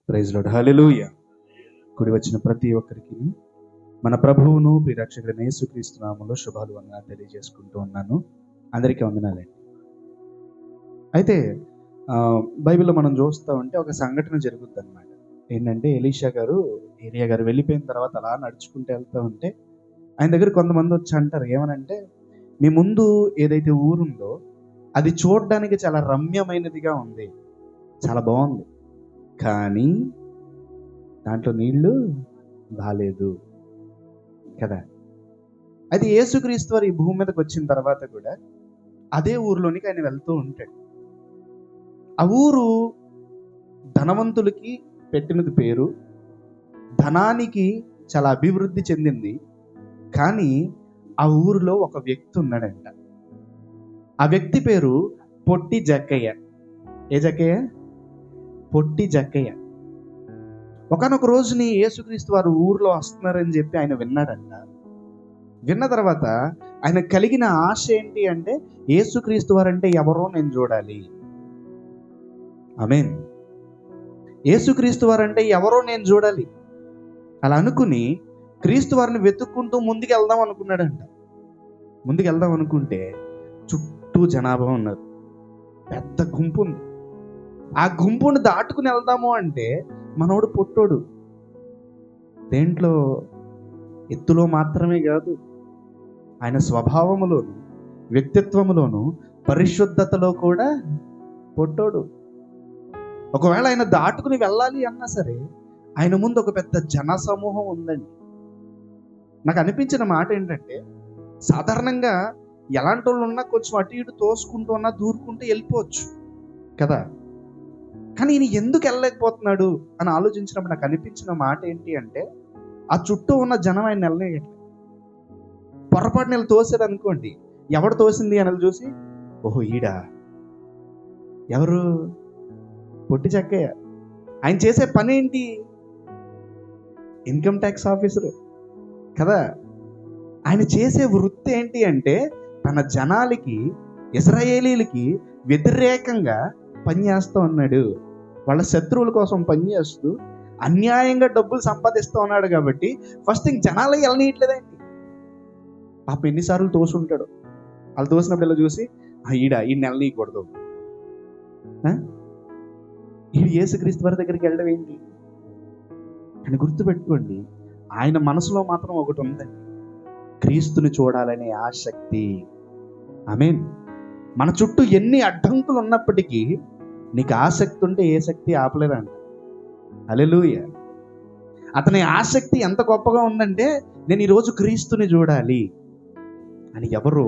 Praise lord, హల్లెలూయా. కూడి వచ్చిన ప్రతి ఒక్కరికి మన ప్రభువును ప్రియరక్షకుడైన యేసుక్రీస్తు నామములో శుభాలు వందనాలు తెలియజేసుకుంటూ ఉన్నాను. అందరికీ వందనాలండి. అయితే బైబిల్లో మనం చూస్తూ ఉంటే ఒక సంఘటన జరుగుద్ది అనమాట. ఏంటంటే ఎలీషా గారు, ఏలియా గారు వెళ్ళిపోయిన తర్వాత అలా నడుచుకుంటూ వెళ్తూ ఉంటే ఆయన దగ్గర కొంతమంది వచ్చి అంటారు, ఏమనంటే, మీ ముందు ఏదైతే ఊరుందో అది చూడడానికి చాలా రమ్యమైనదిగా ఉంది, చాలా బాగుంది, కానీ దాంట్లో నీళ్లు బాలేదు కదా. అయితే యేసుక్రీస్తు వారు ఈ భూమి మీదకి వచ్చిన తర్వాత కూడా అదే ఊరిలోనికి ఆయన వెళ్తూ ఉంటాడు. ఆ ఊరు ధనవంతులకి పెట్టినది పేరు, ధనానికి చాలా అభివృద్ధి చెందింది. కానీ ఆ ఊరిలో ఒక వ్యక్తి ఉన్నాడంట. ఆ వ్యక్తి పేరు పొట్టి జక్కయ్య. ఏ జక్కయ్య? పొట్టి జక్కయ్య. ఒకానొక రోజుని యేసుక్రీస్తు వారు ఊర్లో వస్తున్నారని చెప్పి ఆయన విన్నాడంట. విన్న తర్వాత ఆయన కలిగిన ఆశ ఏంటి అంటే, యేసుక్రీస్తు వారు అంటే ఎవరో నేను చూడాలి. ఆమేన్. యేసుక్రీస్తు వారు అంటే ఎవరో నేను చూడాలి అలా అనుకుని క్రీస్తు వారిని వెతుక్కుంటూ ముందుకు వెళ్దాం అనుకున్నాడంట. ముందుకు వెళ్దాం అనుకుంటే చుట్టూ జనాభా ఉన్నారు, పెద్ద గుంపు ఉంది. ఆ గుంపుని దాటుకుని వెళ్దాము అంటే మనోడు పొట్టోడు. దేంట్లో? ఎత్తులో మాత్రమే కాదు, ఆయన స్వభావములోను వ్యక్తిత్వములోను పరిశుద్ధతలో కూడా పొట్టోడు. ఒకవేళ ఆయన దాటుకుని వెళ్ళాలి అన్నా సరే ఆయన ముందు ఒక పెద్ద జన సమూహం ఉందండి. నాకు అనిపించిన మాట ఏంటంటే, సాధారణంగా ఎలాంటి వాళ్ళు ఉన్నా కొంచెం అటు ఇటు తోసుకుంటూ ఉన్నా దూరుకుంటూ వెళ్ళిపోవచ్చు కదా. కానీ ఈయన ఎందుకు వెళ్ళలేకపోతున్నాడు అని ఆలోచించినప్పుడు నాకు అనిపించిన మాట ఏంటి అంటే, ఆ చుట్టూ ఉన్న జనం ఆయన వెళ్ళలేయట్లేదు. పొరపాటు నెల తోసాడు అనుకోండి, ఎవడు తోసింది అని చూసి, ఓహో ఈడా, ఎవరు? పొట్టి జక్కయ్య. ఆయన చేసే పని ఏంటి? ఇన్కమ్ ట్యాక్స్ ఆఫీసర్ కదా. ఆయన చేసే వృత్తి ఏంటి అంటే, తన జనాలకి, ఇశ్రాయేలీలకి వ్యతిరేకంగా పనిచేస్తూ ఉన్నాడు. వాళ్ళ శత్రువుల కోసం పనిచేస్తూ అన్యాయంగా డబ్బులు సంపాదిస్తూ ఉన్నాడు. కాబట్టి ఫస్ట్ థింగ్ జనాలకి వెళ్ళనీయట్లేదండి. పాప ఎన్నిసార్లు తోసుంటాడు. వాళ్ళు తోసినప్పుడు ఇలా చూసి, ఈ నెలనీయకూడదు, ఈడు యేసుక్రీస్తు వారి దగ్గరికి వెళ్ళడం ఏంటి అని గుర్తుపెట్టుకోండి. ఆయన మనసులో మాత్రం ఒకటి ఉందండి, క్రీస్తుని చూడాలనే ఆసక్తి. ఆమేన్. మన చుట్టూ ఎన్ని అడ్డంకులు ఉన్నప్పటికీ నీకు ఆసక్తి ఉంటే ఏ శక్తి ఆపలేదంట. హల్లెలూయా. అతని ఆసక్తి ఎంత గొప్పగా ఉందంటే, నేను ఈరోజు క్రీస్తుని చూడాలి అని. ఎవరు?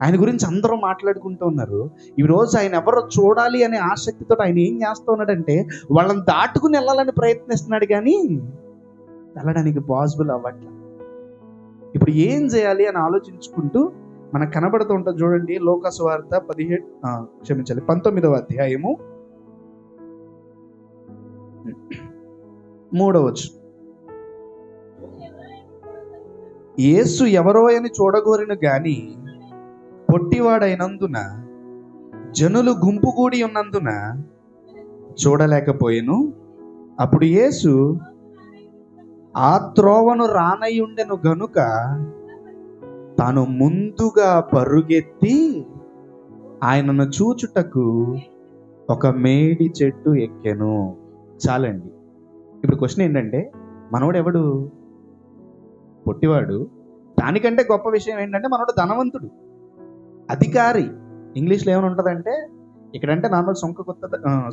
ఆయన గురించి అందరూ మాట్లాడుకుంటూ ఉన్నారు. ఈరోజు ఆయన ఎవరో చూడాలి అనే ఆసక్తితో ఆయన ఏం చేస్తూ ఉన్నాడంటే, వాళ్ళని దాటుకుని వెళ్ళాలని ప్రయత్నిస్తున్నాడు, కానీ వెళ్ళడానికి పాసిబుల్ అవ్వట్లేదు. ఇప్పుడు ఏం చేయాలి అని ఆలోచించుకుంటూ మనకు కనబడుతూ ఉంటుంది. చూడండి, లూకా సువార్త 19వ అధ్యాయము 3వ వచనం. యేసు ఎవరో అని చూడగోరిన గాని పొట్టివాడైనందున జనులు గుంపు కూడి ఉన్నందున చూడలేకపోయెను. అప్పుడు యేసు ఆ త్రోవను రానయ్యుండెను గనుక తాను ముందుగా పరుగెత్తి ఆయనను చూచుటకు ఒక మేడి చెట్టు ఎక్కెను. చాలండి. ఇప్పుడు క్వశ్చన్ ఏంటంటే, మనోడు ఎవడు? పొట్టివాడు. దానికంటే గొప్ప విషయం ఏంటంటే, మనోడు ధనవంతుడు, అధికారి. ఇంగ్లీష్లో ఏమైనా ఉంటుందంటే, ఇక్కడంటే నార్మల్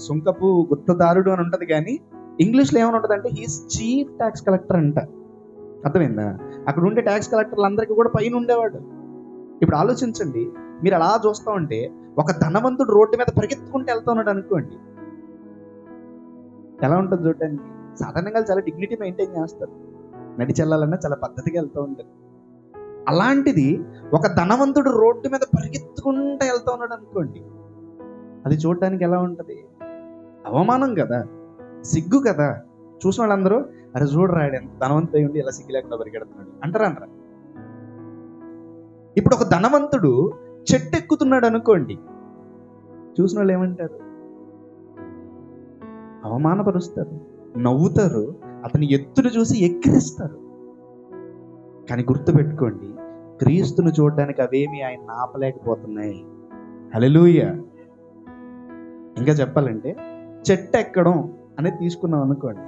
సుంకపు గుత్తదారుడు అని ఉంటుంది, కానీ ఇంగ్లీష్లో ఏమైనా ఉంటుందంటే హీస్ చీఫ్ ట్యాక్స్ కలెక్టర్ అంట. అర్థమైందా? అక్కడ ఉండే ట్యాక్స్ కలెక్టర్లు అందరికీ కూడా పైన ఉండేవాడు. ఇప్పుడు ఆలోచించండి, మీరు అలా చూస్తూ ఉంటే ఒక ధనవంతుడు రోడ్డు మీద పరిగెత్తుకుంటూ వెళ్తూ ఉన్నాడు అనుకోండి, ఎలా ఉంటుంది చూడటానికి? సాధారణంగా చాలా డిగ్నిటీ మెయింటైన్ చేస్తారు, నడిచెళ్ళాలన్నా చాలా పద్ధతిగా వెళ్తూ ఉంటారు. అలాంటిది ఒక ధనవంతుడు రోడ్డు మీద పరిగెత్తుకుంటూ వెళ్తూ ఉన్నాడు అనుకోండి, అది చూడటానికి ఎలా ఉంటుంది? అవమానం కదా, సిగ్గు కదా. చూసిన వాళ్ళందరూ, అరే చూడరా ఎంత ధనవంతుడు ఉండి ఇలా సిగ్గు లేకుండా పరిగెడుతున్నాడు అంటారా? ఇప్పుడు ఒక ధనవంతుడు చెట్టు ఎక్కుతున్నాడు అనుకోండి, చూసిన వాళ్ళు ఏమంటారు? అవమానపరుస్తారు. నవ్వుతారు, అతని ఎత్తును చూసి ఎక్కిరిస్తారు. కానీ గుర్తుపెట్టుకోండి, క్రీస్తును చూడడానికి అవేమి ఆయన ఆపలేకపోతున్నాయి. హల్లెలూయా. ఇంకా చెప్పాలంటే చెట్టు ఎక్కడం అనేది తీసుకున్నాం అనుకోండి,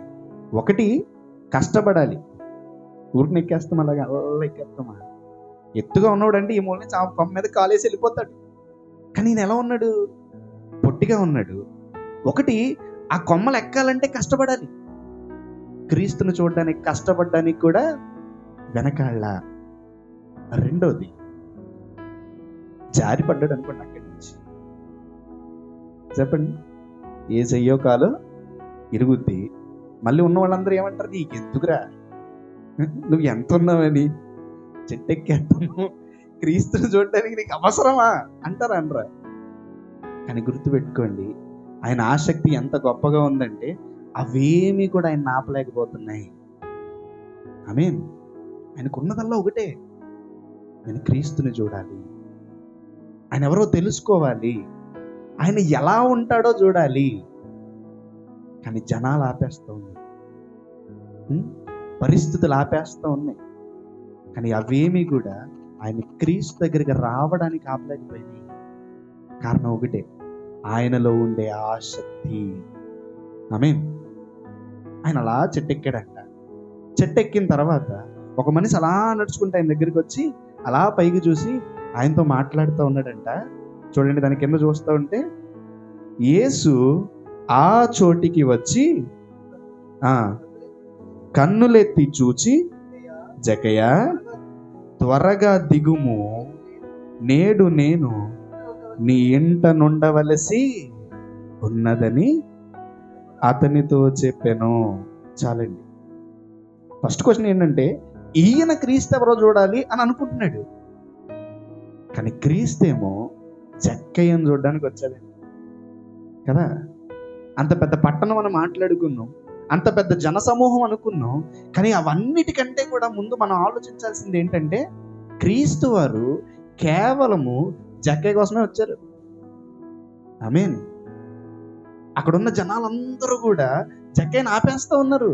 ఒకటి కష్టపడాలి. ఊరికి ఎక్కేస్తాం, అలాగా అలా ఎక్కేస్తామా? ఎత్తుగా ఉన్నవాడు అంటే ఈ మూల నుంచి ఆ కొమ్మ మీద కాలేసి వెళ్ళిపోతాడు. కానీ ఈయన ఎలా ఉన్నాడు? పొట్టిగా ఉన్నాడు. ఒకటి, ఆ కొమ్మలు ఎక్కాలంటే కష్టపడాలి. క్రీస్తును చూడడానికి కష్టపడడానికి కూడా వెనకాళ్ళ. రెండోది, జారి పడ్డాడు అనుకోండి అక్కడి నుంచి. చెప్పండి, ఏ చెయ్యో కాలో ఇరుగుద్ది. మళ్ళీ ఉన్న వాళ్ళందరూ ఏమంటారు? నీకు ఎందుకురా, నువ్వు ఎంత ఉన్నావని చెట్టు ఎక్కేస్తాను, క్రీస్తుని చూడడానికి నీకు అవసరమా అంటారా? అనరా? కానీ గుర్తుపెట్టుకోండి, ఆయన ఆసక్తి ఎంత గొప్పగా ఉందంటే అవేమీ కూడా ఆయన ఆపలేకపోతున్నాయి. ఆమేన్. ఆయనకున్నదల్లా ఒకటే, ఆయన క్రీస్తుని చూడాలి, ఆయన ఎవరో తెలుసుకోవాలి, ఆయన ఎలా ఉంటాడో చూడాలి. కానీ జనాలు ఆపేస్తూ ఉన్నాయి, పరిస్థితులు ఆపేస్తూ ఉన్నాయి. కానీ అవేమీ కూడా ఆయన క్రీస్తు దగ్గరికి రావడానికి ఆపలేకపోయినాయి. కారణం ఒకటే, ఆయనలో ఉండే ఆసక్తి. ఆమేన్. ఆయన అలా చెట్టెక్కాడంట. చెట్టెక్కిన తర్వాత ఒక మనిషి అలా నడుచుకుంటే ఆయన దగ్గరికి వచ్చి అలా పైకి చూసి ఆయనతో మాట్లాడుతూ ఉన్నాడంట. చూడండి, దాని కింద చూస్తూ ఉంటే, యేసు ఆ చోటికి వచ్చి కన్నులెత్తి చూచి, జకయ్యా త్వరగా దిగుము, నేడు నేను నీ ఇంట నుండవలసి ఉన్నదని అతనితో చెప్పాను. చాలండి. ఫస్ట్ క్వశ్చన్ ఏంటంటే, ఈయన క్రీస్తు ఎవరో చూడాలి అని అనుకుంటున్నాడు. కానీ క్రీస్తేమో జక్కయ్యను చూడడానికి వచ్చాడండి కదా. అంత పెద్ద పట్టణం అని మాట్లాడుకున్నాం, అంత పెద్ద జనసమూహం అనుకున్నాం. కానీ అవన్నిటికంటే కూడా ముందు మనం ఆలోచించాల్సింది ఏంటంటే, క్రీస్తు వారు కేవలము జక్కయ్య కోసమే వచ్చారు. ఆమేన్. అక్కడున్న జనాలందరూ కూడా జక్కయ్యని ఆపేస్తూ ఉన్నారు.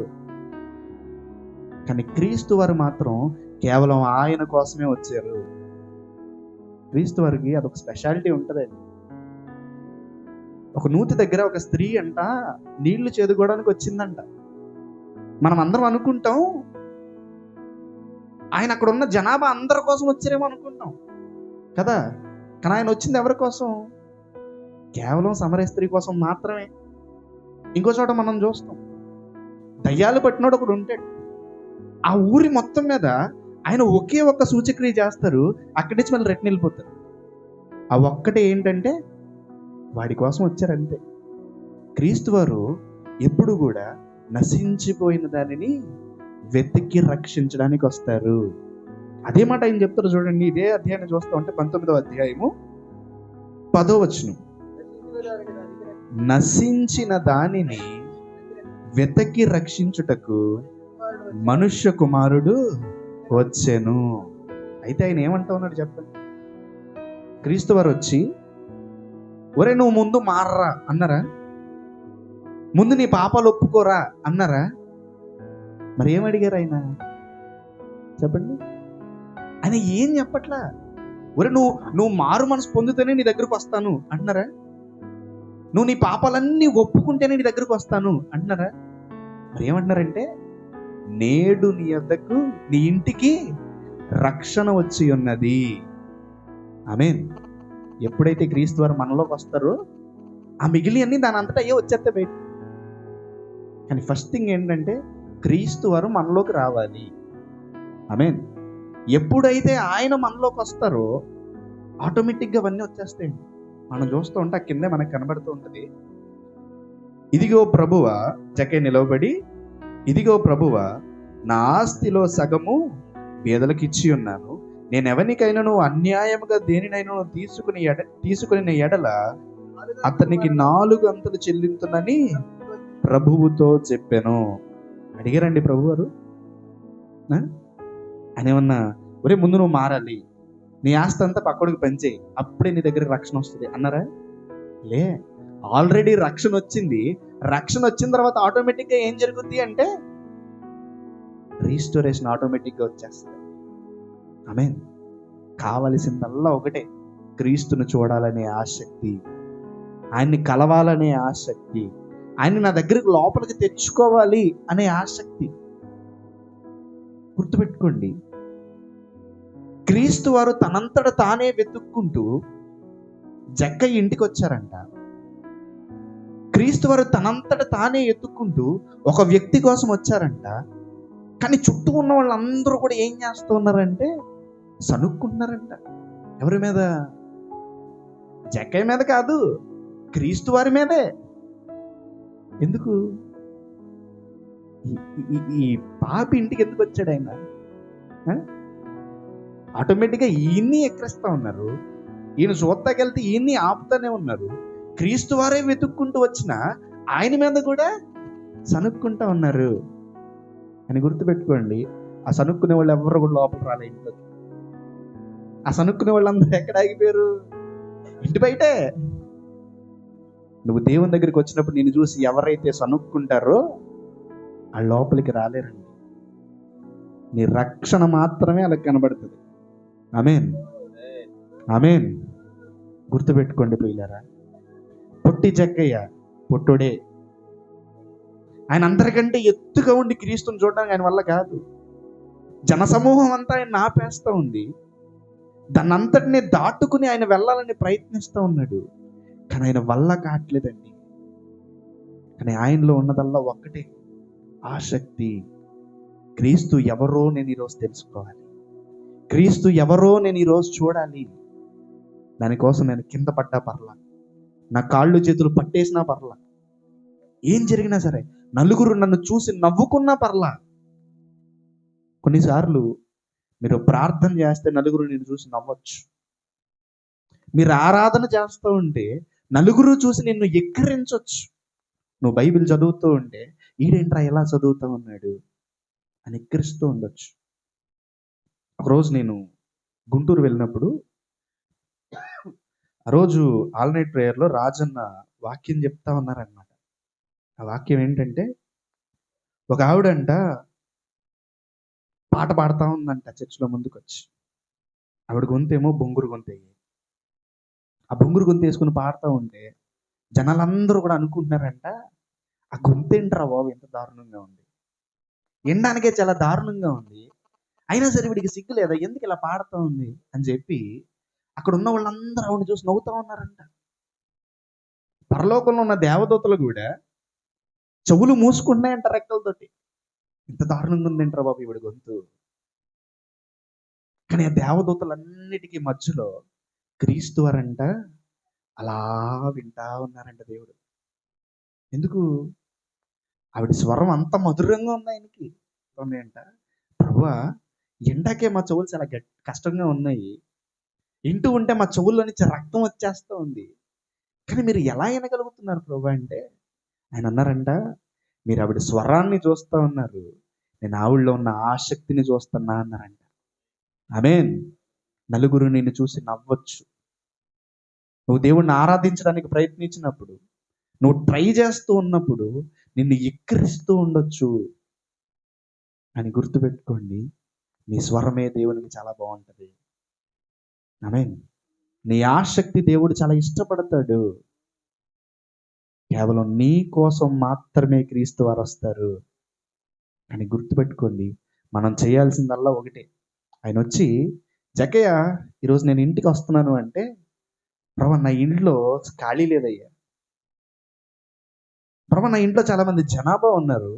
కానీ క్రీస్తు వారు మాత్రం కేవలం ఆయన కోసమే వచ్చారు. క్రీస్తు వారికి అదొక స్పెషాలిటీ ఉంటుందండి. ఒక నూతి దగ్గర ఒక స్త్రీ అంట నీళ్లు చేదుకోవడానికి వచ్చిందంట. మనం అందరం అనుకుంటాం ఆయన అక్కడ ఉన్న జనాభా అందరి కోసం వచ్చారేమో అనుకుంటాం కదా. కానీ ఆయన వచ్చింది ఎవరి కోసం? కేవలం సమరయ స్త్రీ కోసం మాత్రమే. ఇంకో చోట మనం చూస్తాం, దయ్యాలు పట్టినోడు ఒకడు ఉంటాడు. ఆ ఊరి మొత్తం మీద ఆయన ఒకే ఒక్క సూచక్రియ చేస్తారు, అక్కడి నుంచి మళ్ళీ రెట్ని వెళ్ళిపోతారు. ఆ ఒక్కటే ఏంటంటే వాడి కోసం వచ్చారంతే. క్రీస్తు వారు ఎప్పుడు కూడా నశించిపోయిన దానిని వెతికి రక్షించడానికి వస్తారు. అదే మాట ఆయన చెప్తారు చూడండి. ఇదే అధ్యాయాన్ని చూస్తూ ఉంటే 19వ అధ్యాయము 10వ వచనం, నశించిన దానిని వెతకి రక్షించుటకు మనుష్య కుమారుడు వచ్చెను. అయితే ఆయన ఏమంటా ఉన్నాడు చెప్పండి? క్రీస్తు వారు వచ్చి, ఒరే నువ్వు ముందు మారరా అన్నారా? ముందు నీ పాపాలు ఒప్పుకోరా అన్నారా? మరి ఏమడిగారు ఆయన చెప్పండి? ఆయన ఏం చెప్పట్లా. ఒరే నువ్వు మారు మనసు పొందితేనే నీ దగ్గరకు వస్తాను అంటున్నారా? నువ్వు నీ పాపాలన్నీ ఒప్పుకుంటేనే నీ దగ్గరకు వస్తాను అంటున్నారా? మరి ఏమంటున్నారంటే, నేడు నీ వద్దకు నీ ఇంటికి రక్షణ వచ్చి ఉన్నది. ఆమేన్. ఎప్పుడైతే క్రీస్తు వారు మనలోకి వస్తారో ఆ మిగిలి అన్ని దాని అంతటా వచ్చేస్తే బయట. కానీ ఫస్ట్ థింగ్ ఏంటంటే, క్రీస్తు వారు మనలోకి రావాలి. ఆమేన్. ఎప్పుడైతే ఆయన మనలోకి వస్తారో ఆటోమేటిక్గా అవన్నీ వచ్చేస్తాయి. మనం చూస్తూ ఉంటే ఆ కిందే మనకు కనబడుతూ ఉంటుంది, ఇదిగో ప్రభువ, జక్కయ్య నిలవబడి, ఇదిగో ప్రభువ, నా ఆస్తిలో సగము పేదలకు ఇచ్చి ఉన్నాను. నేను ఎవరికైనా అన్యాయముగా దేనినైనా తీసుకుని ఎడల అతనికి 4 అంతలు చెల్లించునని ప్రభువుతో చెప్పాను. అడిగారండి ప్రభు వారు? అని ఏమన్నా, ఒరే ముందు నువ్వు మారాలి, నీ ఆస్తి అంతా పక్కడికి పంచేయి, అప్పుడే నీ దగ్గర రక్షణ వస్తుంది అన్నారా? లే. ఆల్రెడీ రక్షణ వచ్చింది, రక్షణ వచ్చిన తర్వాత ఆటోమేటిక్గా ఏం జరుగుద్ది అంటే రీస్టోరేషన్ ఆటోమేటిక్గా వచ్చేస్తుంది. ఆమేన్. కావలసిందల్లా ఒకటే, క్రీస్తును చూడాలనే ఆసక్తి, ఆయన్ని కలవాలనే ఆసక్తి, ఆయన్ని నా దగ్గరికి లోపలికి తెచ్చుకోవాలి అనే ఆసక్తి. గుర్తుపెట్టుకోండి, క్రీస్తు వారు తనంతట తానే వెతుక్కుంటూ జక్కయ్య ఇంటికి వచ్చారంట. క్రీస్తు వారు తనంతట తానే ఎత్తుక్కుంటూ ఒక వ్యక్తి కోసం వచ్చారంట. కానీ చుట్టూ ఉన్న వాళ్ళందరూ కూడా ఏం చేస్తూ ఉన్నారంటే సనుక్కుంటున్నారంట. ఎవరి మీద? జక్కయ్య మీద కాదు, క్రీస్తు వారి మీదే. ఎందుకు? ఈ పాపి ఇంటికి ఎందుకు వచ్చాడు ఆయన? ఆటోమేటిక్గా ఈయన్ని ఎక్కిరిస్తా ఉన్నారు, ఈయన చూస్తాకెళ్తే ఈయన్ని ఆపుతానే ఉన్నారు. క్రీస్తు వారే వెతుక్కుంటూ వచ్చిన ఆయన మీద కూడా సనుక్కుంటా ఉన్నారు అని గుర్తుపెట్టుకోండి. ఆ సనుక్కునే వాళ్ళు ఎవరు కూడా లోపల రాలే ఇంట్లోకి. ఆ సనుక్కునే వాళ్ళందరూ ఎక్కడ ఆగిపోయారు? ఇంటి బయటే. నువ్వు దేవుని దగ్గరికి వచ్చినప్పుడు నేను చూసి ఎవరైతే సనుక్కుంటారో ఆ లోపలికి రాలేరండి. నీ రక్షణ మాత్రమే అలా కనబడుతుంది. ఆమేన్, ఆమేన్. గుర్తుపెట్టుకోండి ప్రియులారా, పొట్టి జక్కయ్య పొట్టుడే. ఆయన అందరికంటే ఎత్తుగా ఉండి క్రీస్తుని చూడడానికి ఆయన వల్ల కాదు. జనసమూహం అంతా ఆయన ఆపేస్తూ ఉంది. దాన్ని అంతటిని దాటుకుని ఆయన వెళ్ళాలని ప్రయత్నిస్తూ ఉన్నాడు. కానీ ఆయన వల్ల కావట్లేదండి. కానీ ఆయనలో ఉన్నదల్లా ఒక్కటే, ఆసక్తి. క్రీస్తు ఎవరో నేను ఈరోజు తెలుసుకోవాలి, క్రీస్తు ఎవరో నేను ఈరోజు చూడాలి. దానికోసం నేను కింద పడ్డా పర్లా, నా కాళ్ళు చేతులు పట్టేసినా పర్లా, ఏం జరిగినా సరే, నలుగురు నన్ను చూసి నవ్వుకున్నా పర్లా. కొన్నిసార్లు మీరు ప్రార్థన చేస్తే నలుగురు నేను చూసి నవ్వచ్చు. మీరు ఆరాధన చేస్తూ ఉంటే నలుగురు చూసి నిన్ను ఎక్కిరించవచ్చు. నువ్వు బైబిల్ చదువుతూ ఉంటే ఈడేంట్రా ఎలా చదువుతూ ఉన్నాడు అని ఎక్కిరిస్తూ ఉండొచ్చు. ఒకరోజు నేను గుంటూరు వెళ్ళినప్పుడు, ఆ రోజు ఆల్ నైట్ ప్రేయర్లో రాజన్న వాక్యం చెప్తా ఉన్నారనమాట. ఆ వాక్యం ఏంటంటే, ఒక ఆవిడంట పాట పాడుతూ ఉందంట చర్చిలో ముందుకు వచ్చి. ఆవిడ గొంతేమో బొంగురు గొంతు. ఆ బొంగురు గొంతు వేసుకుని పాడుతూ ఉంటే జనాలందరూ కూడా అనుకుంటున్నారంట, ఆ గొంతేంట్రా బాబు ఎంత దారుణంగా ఉంది, వినడానికే చాలా దారుణంగా ఉంది, అయినా సరే వీడికి సిగ్గు లేదా, ఎందుకు ఇలా పాడుతూ ఉంది అని చెప్పి అక్కడ ఉన్న వాళ్ళందరూ ఆవిడని చూసి నవ్వుతూ ఉన్నారంట. పరలోకంలో ఉన్న దేవదూతలు కూడా చెవులు మూసుకున్నాయంట రెక్కలతోటి. ఇంత దారుణంగా ఉందేంట్రా బాబు ఈవిడ గొంతు. కానీ ఆ దేవదూతలన్నిటికీ మధ్యలో క్రీస్తు వారంట అలా వింటా ఉన్నారంట దేవుడు. ఎందుకు? ఆవిడ స్వరం అంత మధురంగా ఉంది ఆయనకి. అంట, ప్రభువా, ఎండాకే మా చెవులు చాలా కష్టంగా ఉన్నాయి, వింటూ ఉంటే మా చెవుల్లో నుంచి రక్తం వచ్చేస్తూ ఉంది, కానీ మీరు ఎలా వినగలుగుతున్నారు ప్రభు అంటే, ఆయన అన్నారంట, మీరు ఆవిడ స్వరాన్ని చూస్తూ ఉన్నారు, నేను ఆవిడలో ఉన్న ఆసక్తిని చూస్తున్నా అన్నారంట. ఆమేన్. నలుగురు నిన్ను చూసి నవ్వచ్చు. నువ్వు దేవుణ్ణి ఆరాధించడానికి ప్రయత్నించినప్పుడు, నువ్వు ట్రై చేస్తూ ఉన్నప్పుడు నిన్ను ఎక్కిరిస్తూ ఉండొచ్చు అని గుర్తుపెట్టుకోండి. నీ స్వరమే దేవునికి చాలా బాగుంటుంది. ఆమేన్. నీ ఆసక్తి దేవుడు చాలా ఇష్టపడతాడు. కేవలం నీ కోసం మాత్రమే క్రీస్తు వారు వస్తారు అని గుర్తుపెట్టుకోండి. మనం చేయాల్సిందల్లా ఒకటే. ఆయన వచ్చి, జక్కయ్య ఈరోజు నేను ఇంటికి వస్తున్నాను అంటే, ప్రభు నా ఇంట్లో ఖాళీ లేదయ్యా, ప్రభు నా ఇంట్లో చాలా మంది జనాభా ఉన్నారు,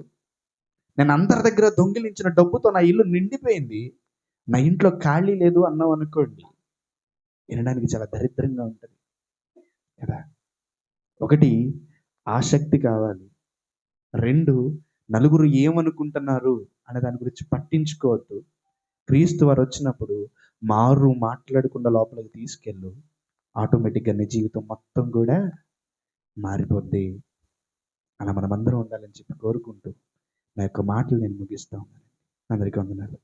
నేను అందరి దగ్గర దొంగిలించిన డబ్బుతో నా ఇల్లు నిండిపోయింది, నా ఇంట్లో ఖాళీ లేదు అన్నావు అనుకోండి, వినడానికి చాలా దరిద్రంగా ఉంటుంది కదా. ఒకటి, ఆసక్తి కావాలి. రెండు, నలుగురు ఏమనుకుంటున్నారు అనే దాని గురించి పట్టించుకోవద్దు. క్రీస్తు వారు వచ్చినప్పుడు మారు మాట్లాడకుండా లోపలికి తీసుకెళ్ళు, ఆటోమేటిక్గా నీ జీవితం మొత్తం కూడా మారిపోద్ది. అలా మనమందరం ఉండాలని చెప్పి కోరుకుంటూ నా యొక్క మాటలు నేను ముగిస్తా ఉన్నాను. అందరికీ వందనాలు.